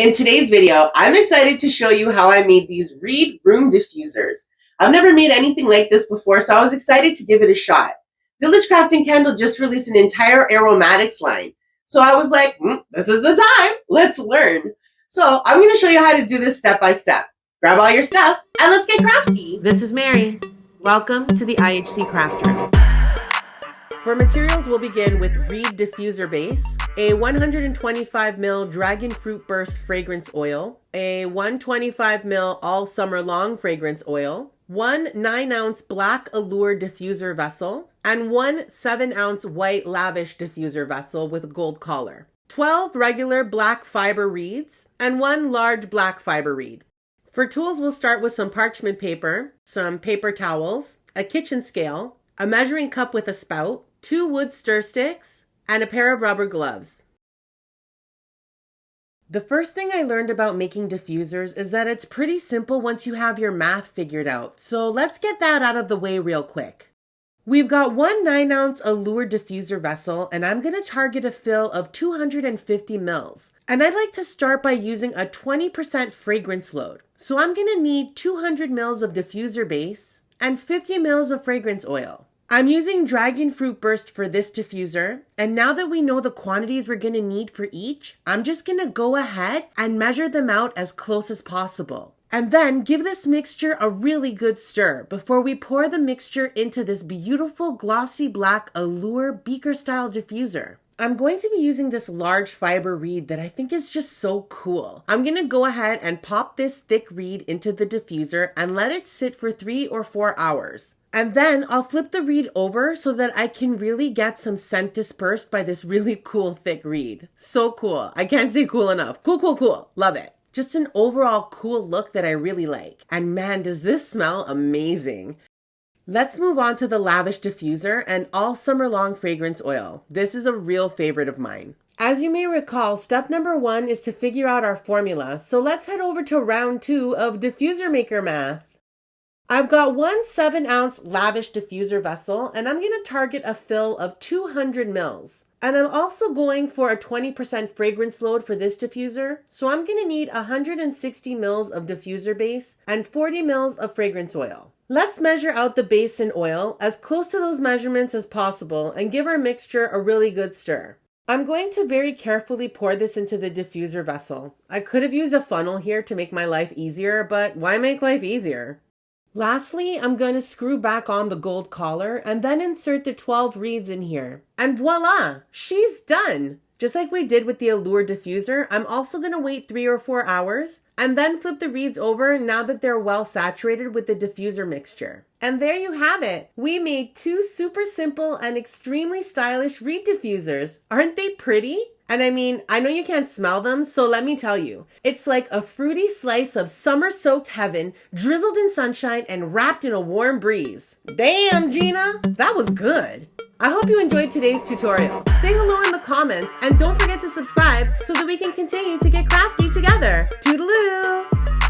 In today's video, I'm excited to show you how I made these Reed Room Diffusers. I've never made anything like this before, so I was excited to give it a shot. Village Crafting Candle just released an entire aromatics line. So I was like, this is the time, let's learn. So I'm gonna show you how to do this step by step. Grab all your stuff and let's get crafty. This is Mary. Welcome to the IHC Craft Room. For materials, we'll begin with Reed Diffuser base, a 125 ml Dragonfruit Burst fragrance oil, a 125 ml All Summer Long fragrance oil, one 9-ounce black Allure diffuser vessel, and one 7-ounce white Lavish diffuser vessel with gold collar, 12 regular black fiber reeds, and one large black fiber reed. For tools, we'll start with some parchment paper, some paper towels, a kitchen scale, a measuring cup with a spout, 2 wood stir sticks, and a pair of rubber gloves. The first thing I learned about making diffusers is that it's pretty simple once you have your math figured out, so let's get that out of the way real quick. We've got one 9-ounce Allure diffuser vessel, and I'm going to target a fill of 250 mils. And I'd like to start by using a 20% fragrance load. So I'm going to need 200 mils of diffuser base and 50 mils of fragrance oil. I'm using Dragonfruit Burst for this diffuser, and now that we know the quantities we're going to need for each, I'm just going to go ahead and measure them out as close as possible. And then give this mixture a really good stir before we pour the mixture into this beautiful glossy black Allure beaker style diffuser. I'm going to be using this large fiber reed that I think is just so cool. I'm going to go ahead and pop this thick reed into the diffuser and let it sit for 3 or 4 hours. And then I'll flip the reed over so that I can really get some scent dispersed by this really cool thick reed. So cool. I can't say cool enough. Cool. Love it. Just an overall cool look that I really like. And man, does this smell amazing. Let's move on to the Lavish diffuser and All Summer Long fragrance oil. This is a real favorite of mine. As you may recall, step number 1 is to figure out our formula. So let's head over to round 2 of diffuser maker math. I've got one 7-ounce Lavish diffuser vessel, and I'm going to target a fill of 200 mils. And I'm also going for a 20% fragrance load for this diffuser, so I'm going to need 160 mils of diffuser base and 40 mils of fragrance oil. Let's measure out the base and oil as close to those measurements as possible and give our mixture a really good stir. I'm going to very carefully pour this into the diffuser vessel. I could have used a funnel here to make my life easier, but why make life easier? Lastly, I'm going to screw back on the gold collar and then insert the 12 reeds in here. And voila, she's done! Just like we did with the Allure diffuser, I'm also going to wait 3 or 4 hours and then flip the reeds over now that they're well saturated with the diffuser mixture. And there you have it. We made 2 super simple and extremely stylish reed diffusers. Aren't they pretty? And I mean, I know you can't smell them, so let me tell you. It's like a fruity slice of summer-soaked heaven, drizzled in sunshine and wrapped in a warm breeze. Damn, Gina, that was good. I hope you enjoyed today's tutorial. Say hello in the comments and don't forget to subscribe so that we can continue to get crafty together. Toodaloo!